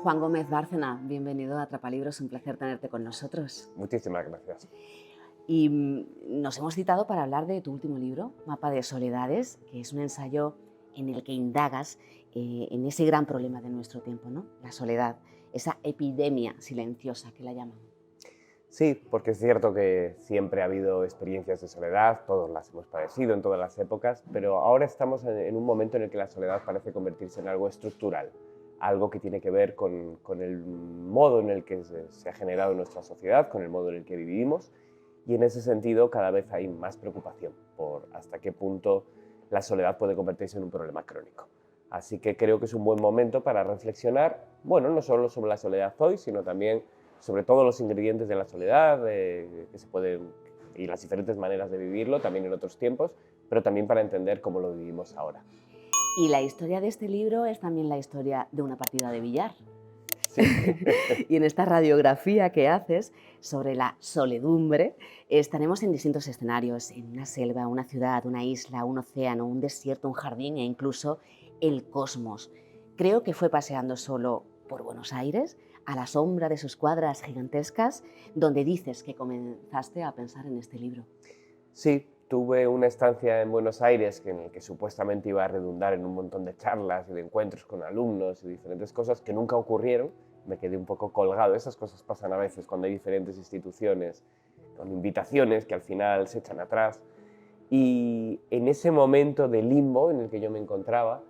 Juan Gómez Bárcena, bienvenido a Atrapalibros, un placer tenerte con nosotros. Muchísimas gracias. Y nos hemos citado para hablar de tu último libro, Mapa de Soledades, que es un ensayo en el que indagas en ese gran problema de nuestro tiempo, ¿no? La soledad, esa epidemia silenciosa que la llaman. Sí, porque es cierto que siempre ha habido experiencias de soledad, todos las hemos padecido en todas las épocas, pero ahora estamos en un momento en el que la soledad parece convertirse en algo estructural, algo que tiene que ver con el modo en el que se ha generado nuestra sociedad, con el modo en el que vivimos, y en ese sentido cada vez hay más preocupación por hasta qué punto la soledad puede convertirse en un problema crónico. Así que creo que es un buen momento para reflexionar, bueno, no solo sobre la soledad hoy, sino también sobre todos los ingredientes de la soledad que se pueden, y las diferentes maneras de vivirlo, también en otros tiempos, pero también para entender cómo lo vivimos ahora. Y la historia de este libro es también la historia de una partida de billar. Sí. Y en esta radiografía que haces sobre la soledumbre, estaremos en distintos escenarios, en una selva, una ciudad, una isla, un océano, un desierto, un jardín e incluso el cosmos. Creo que fue paseando solo por Buenos Aires, a la sombra de sus cuadras gigantescas, donde dices que comenzaste a pensar en este libro. Sí, tuve una estancia en Buenos Aires en el que supuestamente iba a redundar en un montón de charlas y de encuentros con alumnos y diferentes cosas que nunca ocurrieron. Me quedé un poco colgado. Esas cosas pasan a veces cuando hay diferentes instituciones con invitaciones que al final se echan atrás. Y en ese momento de limbo en el que yo me encontraba,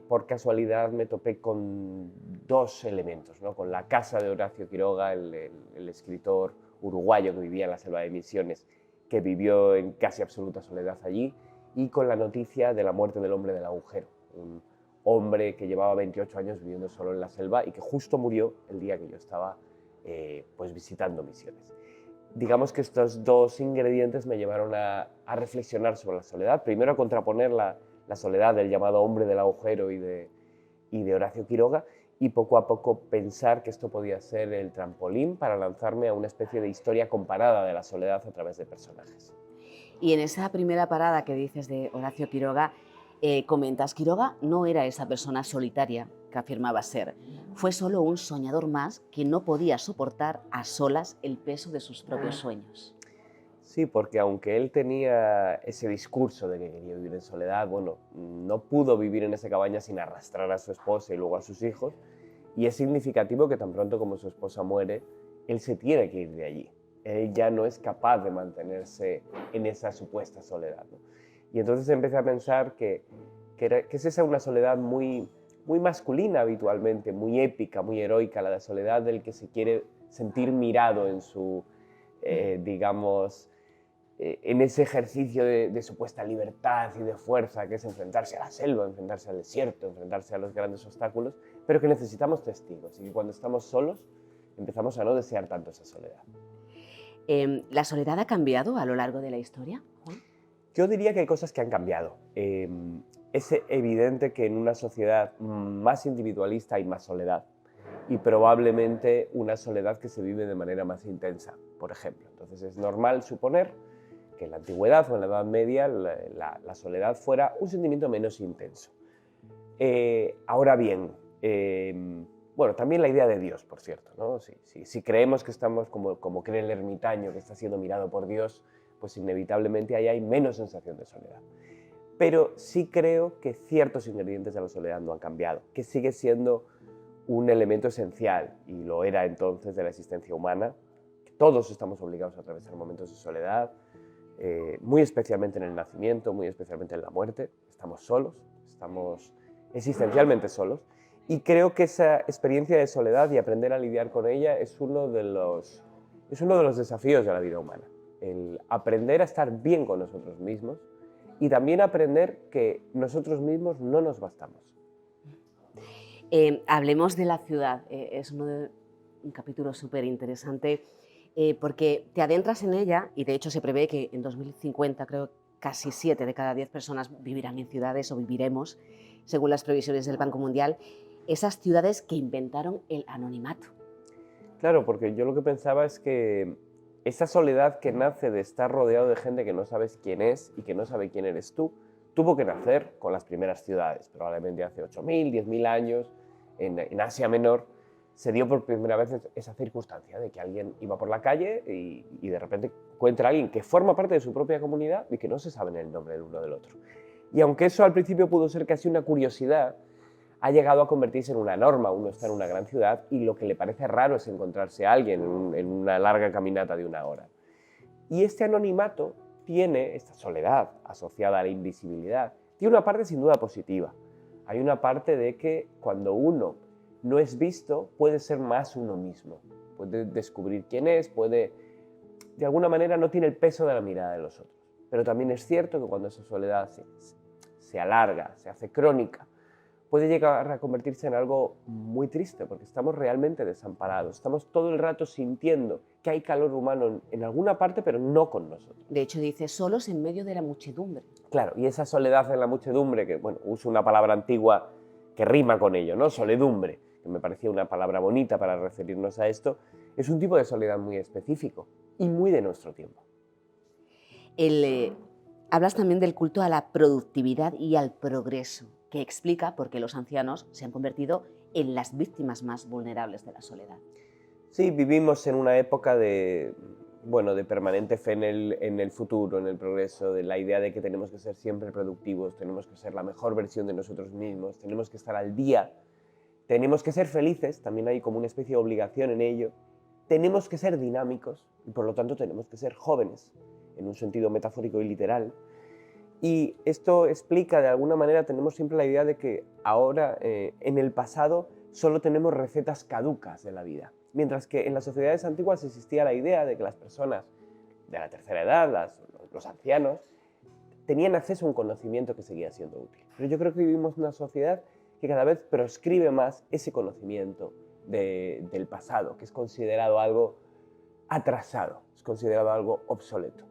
por casualidad me topé con dos elementos, ¿no? Con la casa de Horacio Quiroga, el escritor uruguayo que vivía en la selva de Misiones, que vivió en casi absoluta soledad allí, y con la noticia de la muerte del hombre del agujero, un hombre que llevaba 28 años viviendo solo en la selva y que justo murió el día que yo estaba pues visitando Misiones. Digamos que estos dos ingredientes me llevaron a reflexionar sobre la soledad, primero a contraponer la soledad del llamado hombre del agujero y de Horacio Quiroga, y poco a poco pensar que esto podía ser el trampolín para lanzarme a una especie de historia comparada de la soledad a través de personajes. Y en esa primera parada que dices de Horacio Quiroga, comentas, Quiroga no era esa persona solitaria que afirmaba ser, fue solo un soñador más que no podía soportar a solas el peso de sus propios sueños. Sí, porque aunque él tenía ese discurso de que quería vivir en soledad, bueno, no pudo vivir en esa cabaña sin arrastrar a su esposa y luego a sus hijos, y es significativo que tan pronto como su esposa muere, él se tiene que ir de allí. Él ya no es capaz de mantenerse en esa supuesta soledad, ¿no? Y entonces empecé a pensar que es esa una soledad muy masculina habitualmente, muy épica, muy heroica, la de soledad del que se quiere sentir mirado en su, digamos, en ese ejercicio de supuesta libertad y de fuerza, que es enfrentarse a la selva, enfrentarse al desierto, enfrentarse a los grandes obstáculos, pero que necesitamos testigos y que cuando estamos solos empezamos a no desear tanto esa soledad. ¿La soledad ha cambiado a lo largo de la historia, Juan? Yo diría que hay cosas que han cambiado. Es evidente que en una sociedad más individualista hay más soledad y probablemente una soledad que se vive de manera más intensa, por ejemplo. Entonces es normal suponer que en la antigüedad o en la Edad Media la soledad fuera un sentimiento menos intenso. Ahora bien, bueno, también la idea de Dios, por cierto, ¿no? Si creemos que estamos como cree el ermitaño, que está siendo mirado por Dios, pues inevitablemente ahí hay menos sensación de soledad. Pero sí creo que ciertos ingredientes de la soledad no han cambiado, que sigue siendo un elemento esencial, y lo era entonces de la existencia humana, que todos estamos obligados a atravesar momentos de soledad, muy especialmente en el nacimiento, muy especialmente en la muerte. Estamos solos, estamos existencialmente solos, y creo que esa experiencia de soledad y aprender a lidiar con ella es uno de los desafíos de la vida humana, el aprender a estar bien con nosotros mismos y también aprender que nosotros mismos no nos bastamos. Hablemos de la ciudad, es un capítulo súper interesante porque te adentras en ella y de hecho se prevé que en 2050 creo casi 7 de cada 10 personas vivirán en ciudades o viviremos, según las previsiones del Banco Mundial, esas ciudades que inventaron el anonimato. Claro, porque yo lo que pensaba es que esa soledad que nace de estar rodeado de gente que no sabes quién es y que no sabe quién eres tú, tuvo que nacer con las primeras ciudades, probablemente hace 8.000, 10.000 años, en Asia Menor, se dio por primera vez esa circunstancia de que alguien iba por la calle y de repente encuentra a alguien que forma parte de su propia comunidad y que no se saben el nombre del uno del otro. Y aunque eso al principio pudo ser casi una curiosidad, ha llegado a convertirse en una norma. Uno está en una gran ciudad y lo que le parece raro es encontrarse a alguien en una larga caminata de una hora. Y este anonimato tiene, esta soledad asociada a la invisibilidad, tiene una parte sin duda positiva. Hay una parte de que cuando uno no es visto, puede ser más uno mismo. Puede descubrir quién es, puede, de alguna manera, no tiene el peso de la mirada de los otros. Pero también es cierto que cuando esa soledad se alarga, se hace crónica, puede llegar a convertirse en algo muy triste, porque estamos realmente desamparados, estamos todo el rato sintiendo que hay calor humano en alguna parte, pero no con nosotros. De hecho, dice, solos en medio de la muchedumbre. Claro, y esa soledad en la muchedumbre, que bueno, uso una palabra antigua que rima con ello, ¿no? Soledumbre, que me parecía una palabra bonita para referirnos a esto, es un tipo de soledad muy específico y muy de nuestro tiempo. Hablas también del culto a la productividad y al progreso, que explica por qué los ancianos se han convertido en las víctimas más vulnerables de la soledad. Sí, vivimos en una época de permanente fe en el futuro, en el progreso, de la idea de que tenemos que ser siempre productivos, tenemos que ser la mejor versión de nosotros mismos, tenemos que estar al día, tenemos que ser felices, también hay como una especie de obligación en ello, tenemos que ser dinámicos y por lo tanto tenemos que ser jóvenes, en un sentido metafórico y literal. Y esto explica, de alguna manera, tenemos siempre la idea de que ahora, en el pasado, solo tenemos recetas caducas de la vida. Mientras que en las sociedades antiguas existía la idea de que las personas de la tercera edad, los ancianos, tenían acceso a un conocimiento que seguía siendo útil. Pero yo creo que vivimos en una sociedad que cada vez proscribe más ese conocimiento del pasado, que es considerado algo atrasado, es considerado algo obsoleto.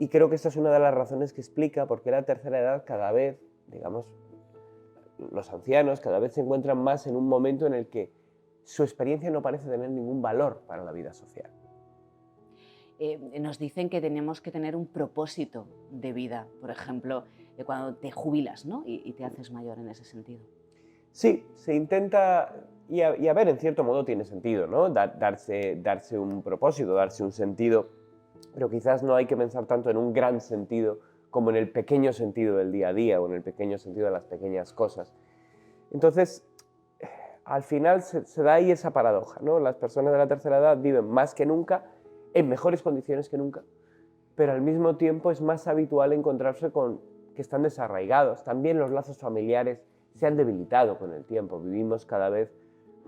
Y creo que esta es una de las razones que explica por qué la tercera edad cada vez, digamos, los ancianos cada vez se encuentran más en un momento en el que su experiencia no parece tener ningún valor para la vida social. Nos dicen que tenemos que tener un propósito de vida, por ejemplo, cuando te jubilas, ¿no? y te haces mayor en ese sentido. Sí, se intenta, y a ver, en cierto modo tiene sentido, ¿no? Darse un propósito, darse un sentido, pero quizás no hay que pensar tanto en un gran sentido como en el pequeño sentido del día a día o en el pequeño sentido de las pequeñas cosas. Entonces, al final se da ahí esa paradoja, ¿no? Las personas de la tercera edad viven más que nunca, en mejores condiciones que nunca, pero al mismo tiempo es más habitual encontrarse con que están desarraigados. También los lazos familiares se han debilitado con el tiempo. Vivimos cada vez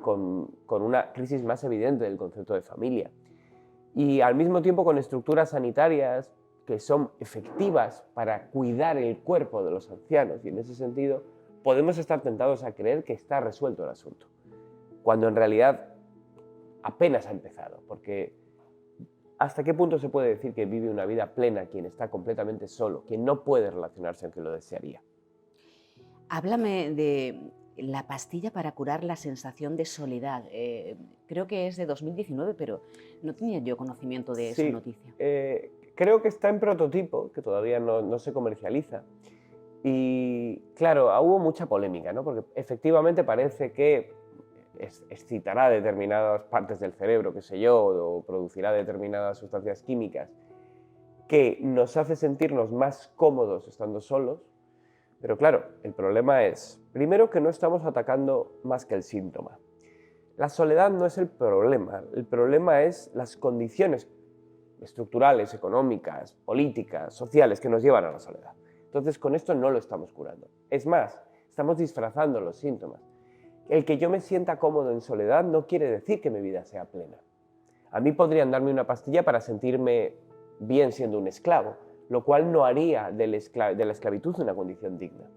con una crisis más evidente del concepto de familia. Y al mismo tiempo con estructuras sanitarias que son efectivas para cuidar el cuerpo de los ancianos. Y en ese sentido podemos estar tentados a creer que está resuelto el asunto, cuando en realidad apenas ha empezado. Porque ¿hasta qué punto se puede decir que vive una vida plena quien está completamente solo, quien no puede relacionarse aunque lo desearía? Háblame de la pastilla para curar la sensación de soledad. Creo que es de 2019, pero no tenía yo conocimiento de esa noticia. Creo que está en prototipo, que todavía no se comercializa. Y claro, hubo mucha polémica, ¿no? Porque efectivamente parece que excitará determinadas partes del cerebro, qué sé yo, o producirá determinadas sustancias químicas que nos hace sentirnos más cómodos estando solos. Pero claro, el problema es, primero, que no estamos atacando más que el síntoma. La soledad no es el problema es las condiciones estructurales, económicas, políticas, sociales que nos llevan a la soledad. Entonces, con esto no lo estamos curando. Es más, estamos disfrazando los síntomas. El que yo me sienta cómodo en soledad no quiere decir que mi vida sea plena. A mí podrían darme una pastilla para sentirme bien siendo un esclavo, lo cual no haría de la esclavitud una condición digna.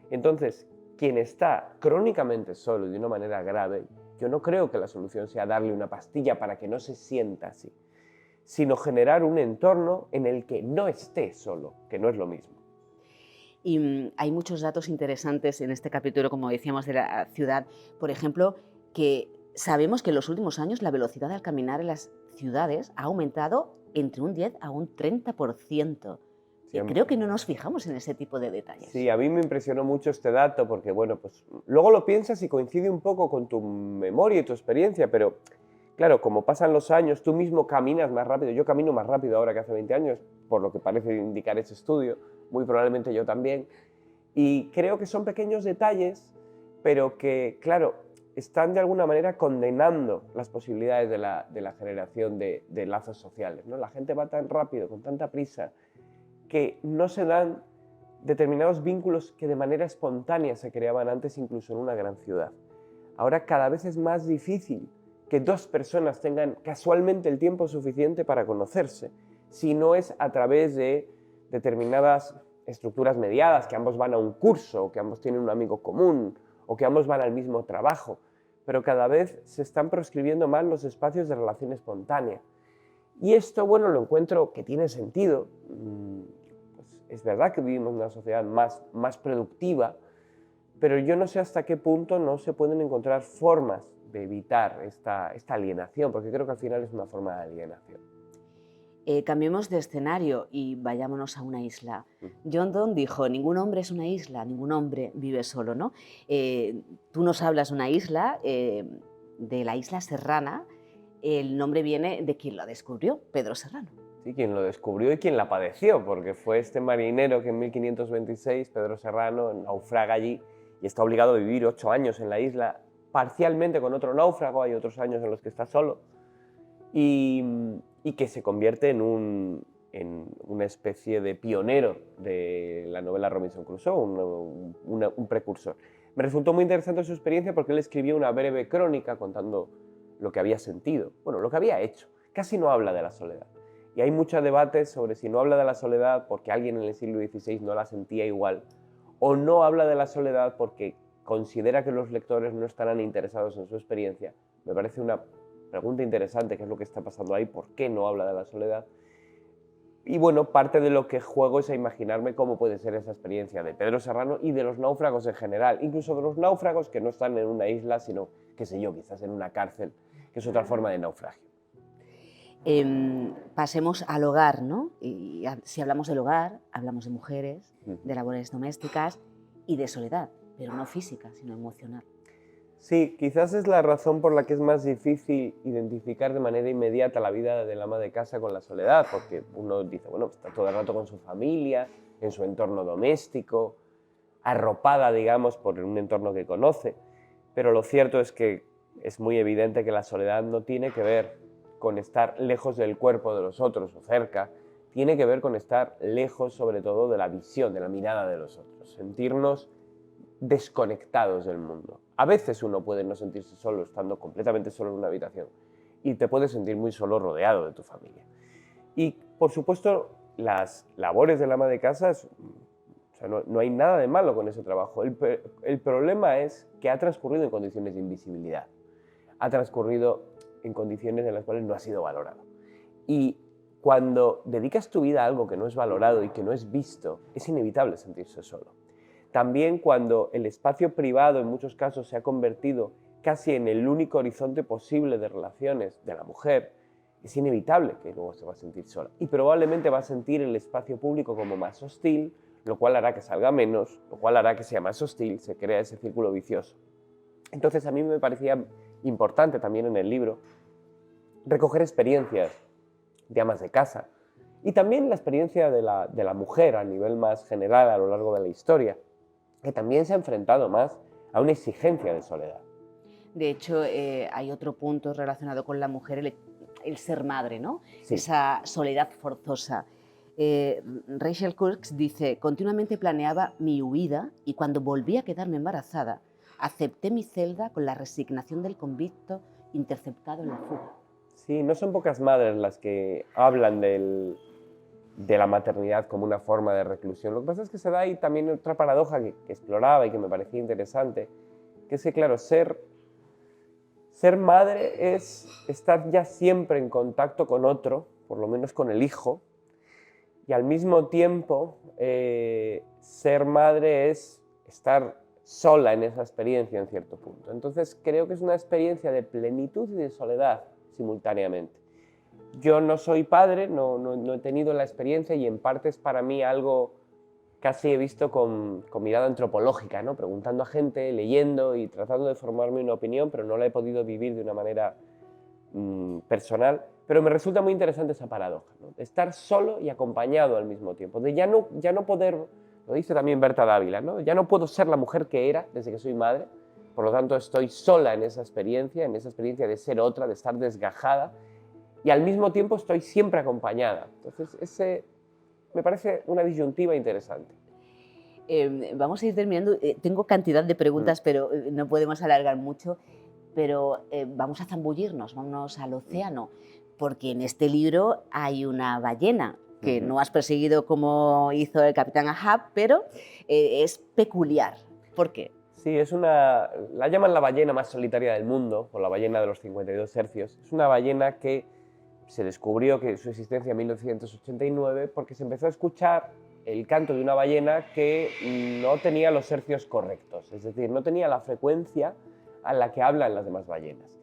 Entonces, quien está crónicamente solo y de una manera grave, yo no creo que la solución sea darle una pastilla para que no se sienta así, sino generar un entorno en el que no esté solo, que no es lo mismo. Y hay muchos datos interesantes en este capítulo, como decíamos, de la ciudad. Por ejemplo, que sabemos que en los últimos años la velocidad al caminar en las ciudades ha aumentado entre un 10 a un 30%. Y creo que no nos fijamos en ese tipo de detalles. Sí, a mí me impresionó mucho este dato porque, bueno, pues luego lo piensas y coincide un poco con tu memoria y tu experiencia, pero claro, como pasan los años, tú mismo caminas más rápido. Yo camino más rápido ahora que hace 20 años, por lo que parece indicar ese estudio, muy probablemente yo también. Y creo que son pequeños detalles, pero que, claro, están de alguna manera condenando las posibilidades de la generación de lazos sociales, ¿no? La gente va tan rápido, con tanta prisa, que no se dan determinados vínculos que de manera espontánea se creaban antes incluso en una gran ciudad. Ahora cada vez es más difícil que dos personas tengan casualmente el tiempo suficiente para conocerse, si no es a través de determinadas estructuras mediadas, que ambos van a un curso, o que ambos tienen un amigo común, o que ambos van al mismo trabajo, pero cada vez se están proscribiendo más los espacios de relación espontánea. Y esto, bueno, lo encuentro que tiene sentido. Es verdad que vivimos en una sociedad más productiva, pero yo no sé hasta qué punto no se pueden encontrar formas de evitar esta alienación, porque creo que al final es una forma de alienación. Cambiemos de escenario y vayámonos a una isla. John Donne dijo, ningún hombre es una isla, ningún hombre vive solo, ¿no? Tú nos hablas de una isla, de la isla Serrana. El nombre viene de quien la descubrió, Pedro Serrano. Sí, quien lo descubrió y quien la padeció, porque fue este marinero que en 1526, Pedro Serrano, naufraga allí y está obligado a vivir 8 años en la isla, parcialmente con otro náufrago, hay otros años en los que está solo, y que se convierte en una especie de pionero de la novela Robinson Crusoe, un precursor. Me resultó muy interesante su experiencia porque él escribió una breve crónica contando lo que había sentido, bueno, lo que había hecho. Casi no habla de la soledad. Y hay muchos debates sobre si no habla de la soledad porque alguien en el siglo XVI no la sentía igual, o no habla de la soledad porque considera que los lectores no estarán interesados en su experiencia. Me parece una pregunta interesante, qué es lo que está pasando ahí, por qué no habla de la soledad. Y bueno, parte de lo que juego es a imaginarme cómo puede ser esa experiencia de Pedro Serrano y de los náufragos en general, incluso de los náufragos que no están en una isla, sino, qué sé yo, quizás en una cárcel, que es otra forma de naufragio. Pasemos al hogar, ¿no? Y si hablamos del hogar, hablamos de mujeres, de labores domésticas y de soledad, pero no física, sino emocional. Sí, quizás es la razón por la que es más difícil identificar de manera inmediata la vida del ama de casa con la soledad, porque uno dice, bueno, está todo el rato con su familia, en su entorno doméstico, arropada, digamos, por un entorno que conoce, pero lo cierto es que es muy evidente que la soledad no tiene que ver con estar lejos del cuerpo de los otros o cerca, tiene que ver con estar lejos sobre todo de la visión, de la mirada de los otros, sentirnos desconectados del mundo. A veces uno puede no sentirse solo estando completamente solo en una habitación y te puedes sentir muy solo rodeado de tu familia. Y por supuesto las labores del ama de casa, no hay nada de malo con ese trabajo. El problema es que ha transcurrido en condiciones de invisibilidad, ha transcurrido en condiciones en las cuales no ha sido valorado. Y cuando dedicas tu vida a algo que no es valorado y que no es visto, es inevitable sentirse solo. También cuando el espacio privado en muchos casos se ha convertido casi en el único horizonte posible de relaciones de la mujer, es inevitable que luego se va a sentir sola. Y probablemente va a sentir el espacio público como más hostil, lo cual hará que salga menos, lo cual hará que sea más hostil, se crea ese círculo vicioso. Entonces a mí me parecía importante también en el libro recoger experiencias de amas de casa y también la experiencia de la mujer a nivel más general a lo largo de la historia, que también se ha enfrentado más a una exigencia de soledad. De hecho, hay otro punto relacionado con la mujer, el ser madre, ¿no? Sí. Esa soledad forzosa. Rachel Cox dice, continuamente planeaba mi huida y cuando volví a quedarme embarazada, acepté mi celda con la resignación del convicto interceptado en la fuga. Sí, no son pocas madres las que hablan de la maternidad como una forma de reclusión. Lo que pasa es que se da ahí también otra paradoja que exploraba y que me parecía interesante, que es que, claro, ser madre es estar ya siempre en contacto con otro, por lo menos con el hijo, y al mismo tiempo ser madre es estar sola en esa experiencia en cierto punto. Entonces creo que es una experiencia de plenitud y de soledad simultáneamente. Yo no soy padre, no he tenido la experiencia y en parte es para mí algo casi he visto con mirada antropológica, ¿no? Preguntando a gente, leyendo y tratando de formarme una opinión, pero no la he podido vivir de una manera personal. Pero me resulta muy interesante esa paradoja, ¿no? De estar solo y acompañado al mismo tiempo, de ya no poder, lo dice también Berta Dávila, ¿no? Ya no puedo ser la mujer que era desde que soy madre, por lo tanto estoy sola en esa experiencia de ser otra, de estar desgajada, y al mismo tiempo estoy siempre acompañada. Entonces, ese me parece una disyuntiva interesante. Vamos a ir terminando. Tengo cantidad de preguntas, pero no podemos alargar mucho. Pero vamos a zambullirnos, vámonos al océano, porque en este libro hay una ballena que no has perseguido como hizo el capitán Ahab, pero es peculiar. ¿Por qué? Sí, la llaman la ballena más solitaria del mundo, o la ballena de los 52 hercios. Es una ballena que se descubrió que su existencia en 1989 porque se empezó a escuchar el canto de una ballena que no tenía los hercios correctos, es decir, no tenía la frecuencia a la que hablan las demás ballenas.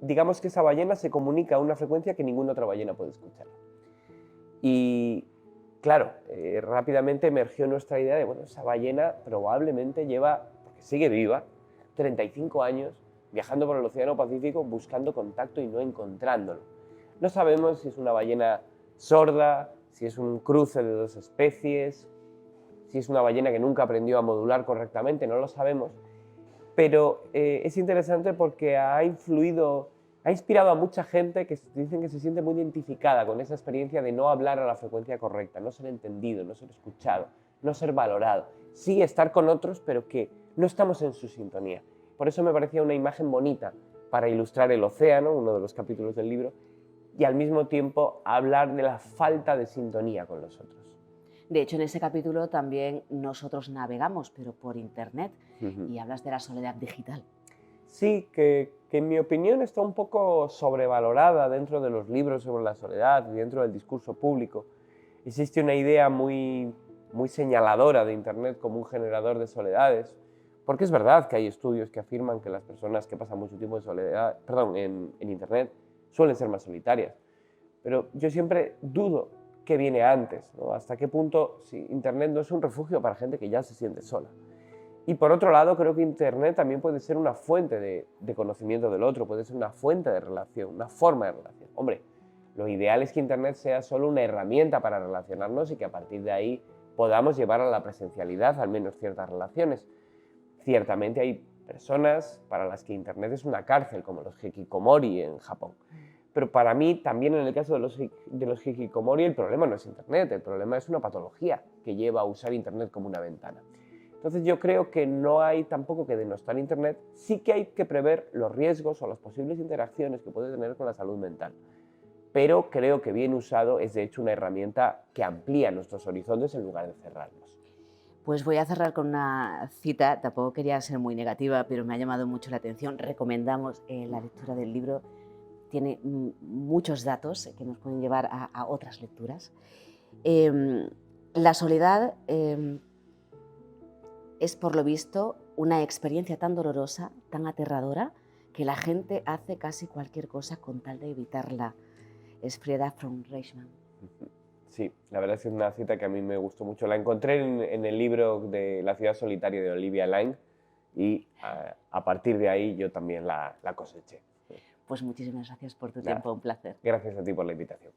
Digamos que esa ballena se comunica a una frecuencia que ninguna otra ballena puede escuchar. Y claro, rápidamente emergió nuestra idea de, bueno, esa ballena probablemente lleva, porque sigue viva, 35 años viajando por el Océano Pacífico buscando contacto y no encontrándolo. No sabemos si es una ballena sorda, si es un cruce de dos especies, si es una ballena que nunca aprendió a modular correctamente, no lo sabemos, pero es interesante porque ha inspirado a mucha gente que dicen que se siente muy identificada con esa experiencia de no hablar a la frecuencia correcta, no ser entendido, no ser escuchado, no ser valorado. Sí, estar con otros, pero que no estamos en su sintonía. Por eso me parecía una imagen bonita para ilustrar el océano, uno de los capítulos del libro, y al mismo tiempo hablar de la falta de sintonía con los otros. De hecho, en ese capítulo también nosotros navegamos, pero por internet, y hablas de la soledad digital. Sí, que en mi opinión está un poco sobrevalorada dentro de los libros sobre la soledad y dentro del discurso público. Existe una idea muy señaladora de internet como un generador de soledades, porque es verdad que hay estudios que afirman que las personas que pasan mucho tiempo en internet suelen ser más solitarias. Pero yo siempre dudo qué viene antes, ¿no? Hasta qué punto si internet no es un refugio para gente que ya se siente sola. Y por otro lado, creo que internet también puede ser una fuente de conocimiento del otro, puede ser una fuente de relación, una forma de relación. Hombre, lo ideal es que internet sea solo una herramienta para relacionarnos y que a partir de ahí podamos llevar a la presencialidad al menos ciertas relaciones. Ciertamente hay personas para las que internet es una cárcel, como los hikikomori en Japón. Pero para mí, también en el caso de los hikikomori, el problema no es internet, el problema es una patología que lleva a usar internet como una ventana. Entonces yo creo que no hay tampoco que denostar internet, sí que hay que prever los riesgos o las posibles interacciones que puede tener con la salud mental. Pero creo que bien usado es de hecho una herramienta que amplía nuestros horizontes en lugar de cerrarlos. Pues voy a cerrar con una cita, tampoco quería ser muy negativa, pero me ha llamado mucho la atención. Recomendamos la lectura del libro, tiene muchos datos que nos pueden llevar a otras lecturas. La soledad es, por lo visto, una experiencia tan dolorosa, tan aterradora, que la gente hace casi cualquier cosa con tal de evitarla. Es Frieda von Reichmann. Sí, la verdad es que es una cita que a mí me gustó mucho. La encontré en el libro de La ciudad solitaria de Olivia Laing y a partir de ahí yo también la coseché. Pues muchísimas gracias por tu tiempo, un placer. Gracias a ti por la invitación.